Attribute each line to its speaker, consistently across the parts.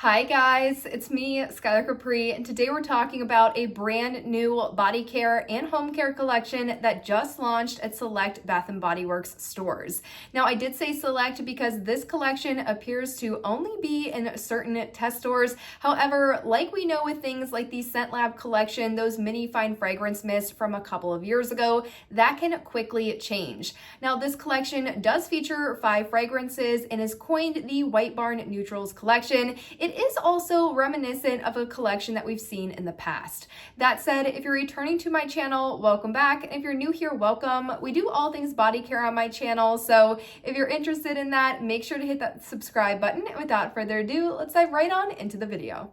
Speaker 1: Hi guys, it's me, Skylar Capri, and today we're talking about a brand new body care and home care collection that just launched at select Bath & Body Works stores. Now, I did say select because this collection appears to only be in certain test stores. However, like we know with things like the Scent Lab collection, those mini fine fragrance mist from a couple of years ago, that can quickly change. Now, this collection does feature 5 fragrances and is coined the White Barn Neutrals collection. It is also reminiscent of a collection that we've seen in the past. That said, if you're returning to my channel, welcome back. And if you're new here, welcome. We do all things body care on my channel, so if you're interested in that, make sure to hit that subscribe button. And without further ado, let's dive right on into the video.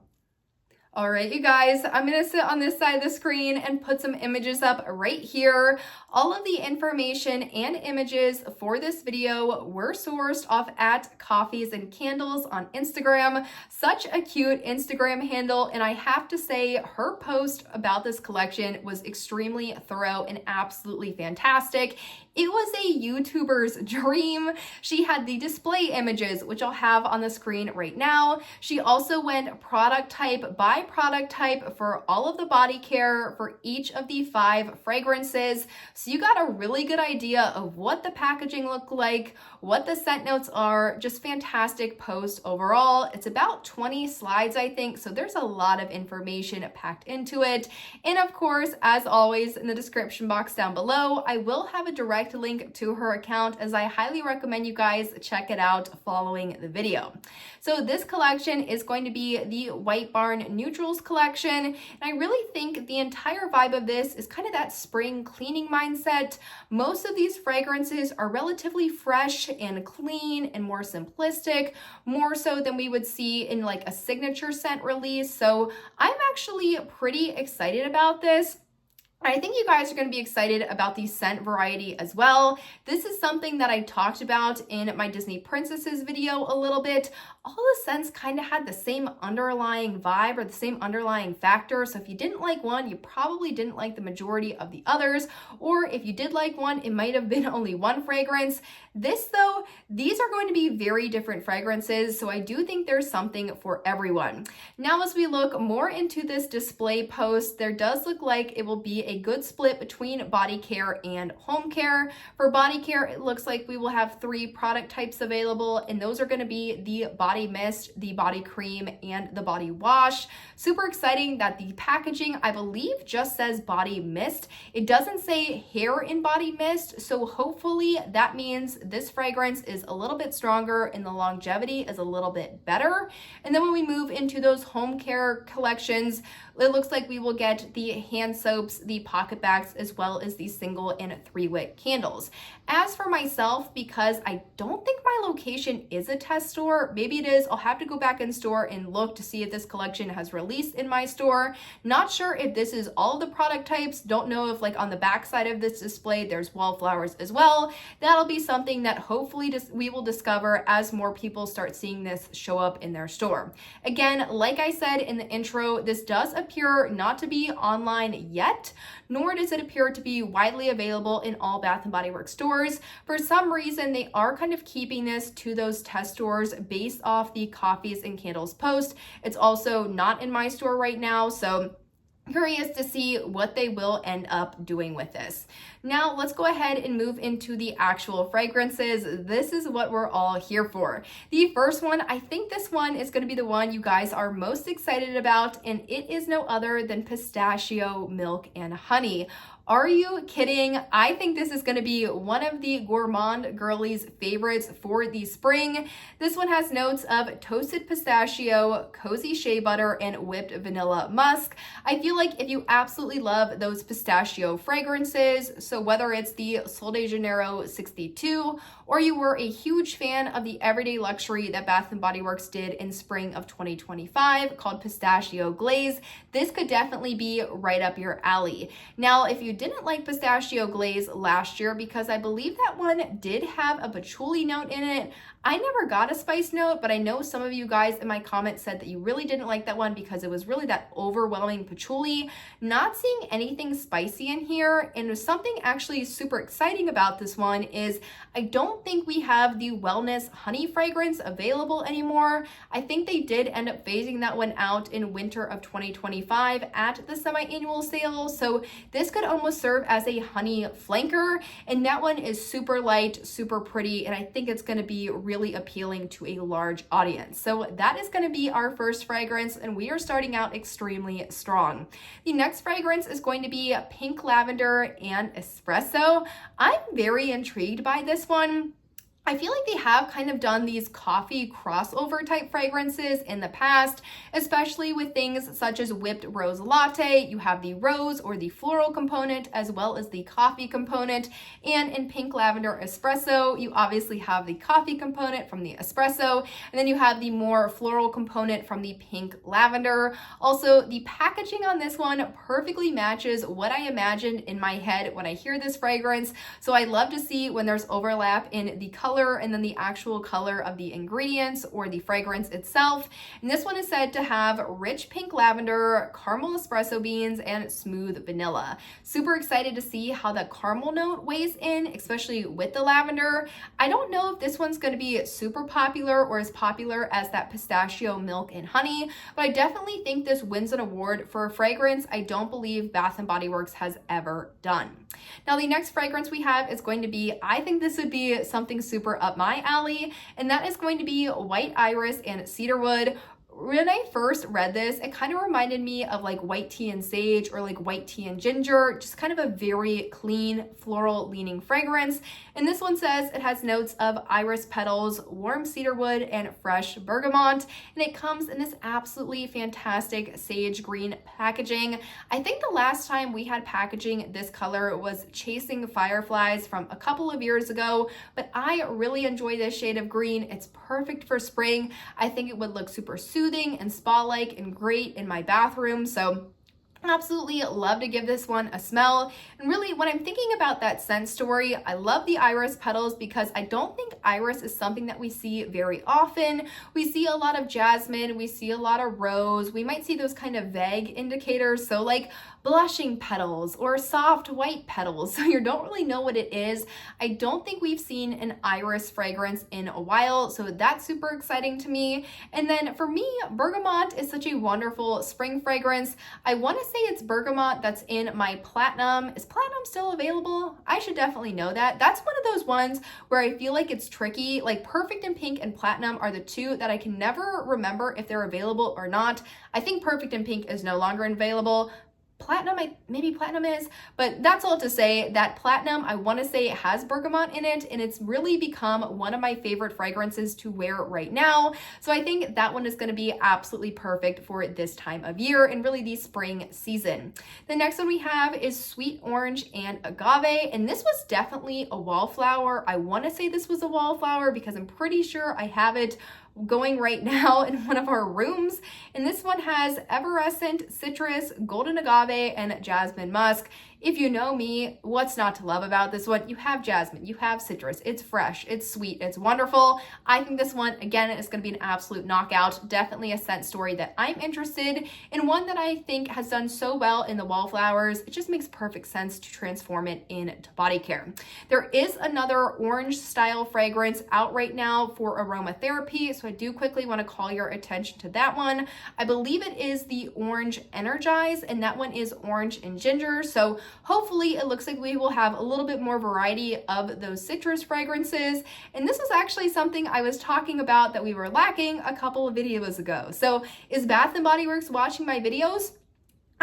Speaker 1: All right, you guys, I'm gonna sit on this side of the screen and put some images up right here. All of the information and images for this video were sourced off at Coffees and Candles on Instagram. Such a cute Instagram handle, and I have to say her post about this collection was extremely thorough and absolutely fantastic. It was a YouTuber's dream. She had the display images, which I'll have on the screen right now. She also went product type by product type for all of the body care for each of the 5 fragrances. So you got a really good idea of what the packaging looked like, what the scent notes are. Just fantastic post overall. It's about 20 slides, I think, so there's a lot of information packed into it. And of course, as always, in the description box down below, I will have a direct link to her account, as I highly recommend you guys check it out following the video. So this collection is going to be the White Barn Neutrals collection, and I really think the entire vibe of this is kind of that spring cleaning mindset. Most of these fragrances are relatively fresh and clean and more simplistic, more so than we would see in like a signature scent release. So I'm actually pretty excited about this. I think you guys are going to be excited about the scent variety as well. This is something that I talked about in my Disney Princesses video a little bit. All the scents kind of had the same underlying vibe or the same underlying factor. So if you didn't like one, you probably didn't like the majority of the others. Or if you did like one, it might have been only one fragrance. This though, these are going to be very different fragrances. So I do think there's something for everyone. Now, as we look more into this display post, there does look like it will be a good split between body care and home care. For body care, it looks like we will have 3 product types available, and those are going to be the body mist, the body cream, and the body wash. Super exciting that the packaging, I believe, just says body mist. It doesn't say hair in body mist, so hopefully that means this fragrance is a little bit stronger and the longevity is a little bit better. And then when we move into those home care collections, it looks like we will get the hand soaps, the pocket bags, as well as the single and 3-wick candles. As for myself, because I don't think my location is a test store, maybe it is, I'll have to go back in store and look to see if this collection has released in my store. Not sure if this is all the product types. Don't know if like on the back side of this display there's wallflowers as well. That'll be something that hopefully we will discover as more people start seeing this show up in their store. Again, like I said in the intro, this does appear not to be online yet, nor does it appear to be widely available in all Bath & Body Works stores. For some reason, they are kind of keeping this to those test stores based off the Coffees and Candles post. It's also not in my store right now, so curious to see what they will end up doing with this. Now let's go ahead and move into the actual fragrances. This is what we're all here for. The first one, I think this one is going to be the one you guys are most excited about, and it is no other than Pistachio Milk and Honey. Are you kidding? I think this is going to be one of the gourmand girlies' favorites for the spring. This one has notes of toasted pistachio, cozy shea butter, and whipped vanilla musk. I feel like if you absolutely love those pistachio fragrances, so whether it's the Sol de Janeiro 62 or you were a huge fan of the everyday luxury that Bath & Body Works did in spring of 2025 called Pistachio Glaze, this could definitely be right up your alley. Now, if you didn't like Pistachio Glaze last year, because I believe that one did have a patchouli note in it, I never got a spice note, but I know some of you guys in my comments said that you really didn't like that one because it was really that overwhelming patchouli. Not seeing anything spicy in here, and something actually super exciting about this one is I don't think we have the Wellness Honey fragrance available anymore. I think they did end up phasing that one out in winter of 2025 at the semi-annual sale. So this could almost serve as a honey flanker, and that one is super light, super pretty, and I think it's going to be really appealing to a large audience. So that is going to be our first fragrance, and we are starting out extremely strong. The next fragrance is going to be Pink Lavender and Espresso. I'm very intrigued by this one. I feel like they have kind of done these coffee crossover type fragrances in the past, especially with things such as whipped rose latte. You have the rose or the floral component as well as the coffee component. And in Pink Lavender Espresso, you obviously have the coffee component from the espresso, and then you have the more floral component from the pink lavender. Also, the packaging on this one perfectly matches what I imagined in my head when I hear this fragrance. So I love to see when there's overlap in the color and then the actual color of the ingredients or the fragrance itself. And this one is said to have rich pink lavender, caramel espresso beans, and smooth vanilla. Super excited to see how that caramel note weighs in, especially with the lavender. I don't know if this one's going to be super popular or as popular as that pistachio milk and honey, but I definitely think this wins an award for a fragrance I don't believe Bath & Body Works has ever done. Now, the next fragrance we have is going to be, I think this would be something super up my alley, and that is going to be White Iris and Cedarwood. When I first read this, it kind of reminded me of like white tea and sage or like white tea and ginger, just kind of a very clean floral leaning fragrance. And this one says it has notes of iris petals, warm cedarwood, and fresh bergamot. And it comes in this absolutely fantastic sage green packaging. I think the last time we had packaging this color was Chasing Fireflies from a couple of years ago, but I really enjoy this shade of green. It's perfect for spring. I think it would look super soothing and spa-like and great in my bathroom. So absolutely love to give this one a smell. And really, when I'm thinking about that scent story, I love the iris petals because I don't think iris is something that we see very often. We see a lot of jasmine, we see a lot of rose, we might see those kind of vague indicators, so like blushing petals or soft white petals, so you don't really know what it is. I don't think we've seen an iris fragrance in a while, so that's super exciting to me. And then for me, bergamot is such a wonderful spring fragrance. I want to say it's bergamot that's in my platinum. Is platinum still available? I should definitely know that. That's one of those ones where I feel like it's tricky. Like Perfect and Pink and Platinum are the two that I can never remember if they're available or not. I think Perfect and Pink is no longer available. Platinum, maybe Platinum is, but that's all to say that Platinum, I want to say it has bergamot in it, and it's really become one of my favorite fragrances to wear right now. So I think that one is going to be absolutely perfect for this time of year and really the spring season. The next one we have is Sweet Orange and Agave, and this was definitely a wallflower. I want to say this was a wallflower because I'm pretty sure I have it going right now in one of our rooms. And this one has Everescent Citrus, Golden Agave, and Jasmine Musk. If you know me, what's not to love about this one? You have jasmine, you have citrus, it's fresh, it's sweet, it's wonderful. I think this one, again, is going to be an absolute knockout. Definitely a scent story that I'm interested in, one that I think has done so well in the wallflowers. It just makes perfect sense to transform it into BodyCare. There is another orange style fragrance out right now for aromatherapy, so I do quickly want to call your attention to that one. I believe it is the Orange Energize, and that one is orange and ginger. So hopefully it looks like we will have a little bit more variety of those citrus fragrances. And this is actually something I was talking about that we were lacking a couple of videos ago. So is Bath & Body Works watching my videos?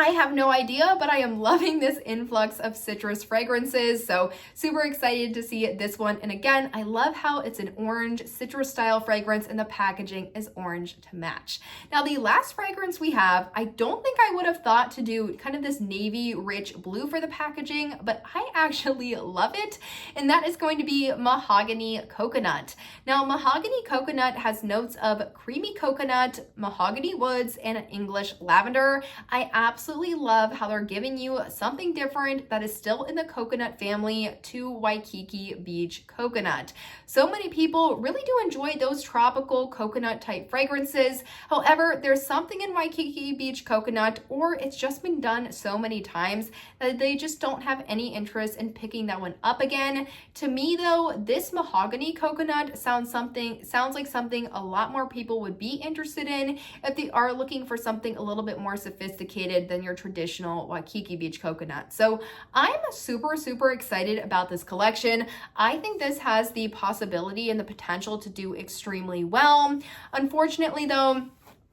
Speaker 1: I have no idea, but I am loving this influx of citrus fragrances, so super excited to see this one. And again, I love how it's an orange citrus style fragrance and the packaging is orange to match. Now, the last fragrance we have, I don't think I would have thought to do kind of this navy rich blue for the packaging, but I actually love it, and that is going to be Mahogany Coconut. Now, Mahogany Coconut has notes of creamy coconut, mahogany woods, and English lavender. I absolutely absolutely love how they're giving you something different that is still in the coconut family to Waikiki Beach Coconut. So many people really do enjoy those tropical coconut type fragrances. However, there's something in Waikiki Beach Coconut, or it's just been done so many times that they just don't have any interest in picking that one up again. To me though, this Mahogany Coconut sounds like something a lot more people would be interested in if they are looking for something a little bit more sophisticated than your traditional Waikiki Beach Coconut. So I'm super excited about this collection. I think this has the possibility and the potential to do extremely well. Unfortunately though,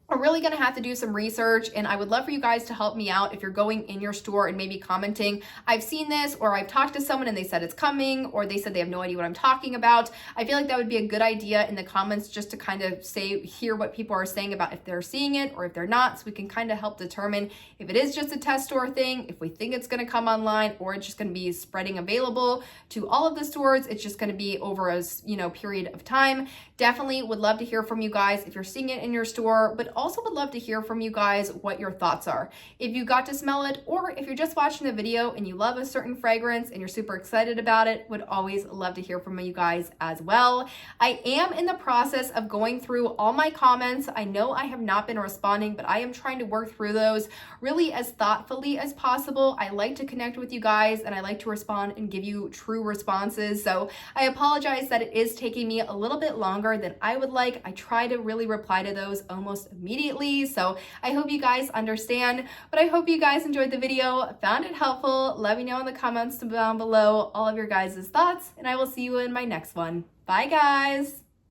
Speaker 1: we're really going to have to do some research, and I would love for you guys to help me out if you're going in your store and maybe commenting, I've seen this, or I've talked to someone and they said it's coming, or they said they have no idea what I'm talking about. I feel like that would be a good idea in the comments, just to kind of hear what people are saying about if they're seeing it or if they're not, so we can kind of help determine if it is just a test store thing, if we think it's going to come online, or it's just going to be spreading available to all of the stores. It's just going to be over a period of time. Definitely would love to hear from you guys if you're seeing it in your store, but also would love to hear from you guys what your thoughts are. If you got to smell it, or if you're just watching the video and you love a certain fragrance and you're super excited about it, would always love to hear from you guys as well. I am in the process of going through all my comments. I know I have not been responding, but I am trying to work through those really as thoughtfully as possible. I like to connect with you guys and I like to respond and give you true responses. So I apologize that it is taking me a little bit longer than I would like. I try to really reply to those almost immediately. So I hope you guys understand, but I hope you guys enjoyed the video, found it helpful. Let me know in the comments down below all of your guys' thoughts, and I will see you in my next one. Bye guys.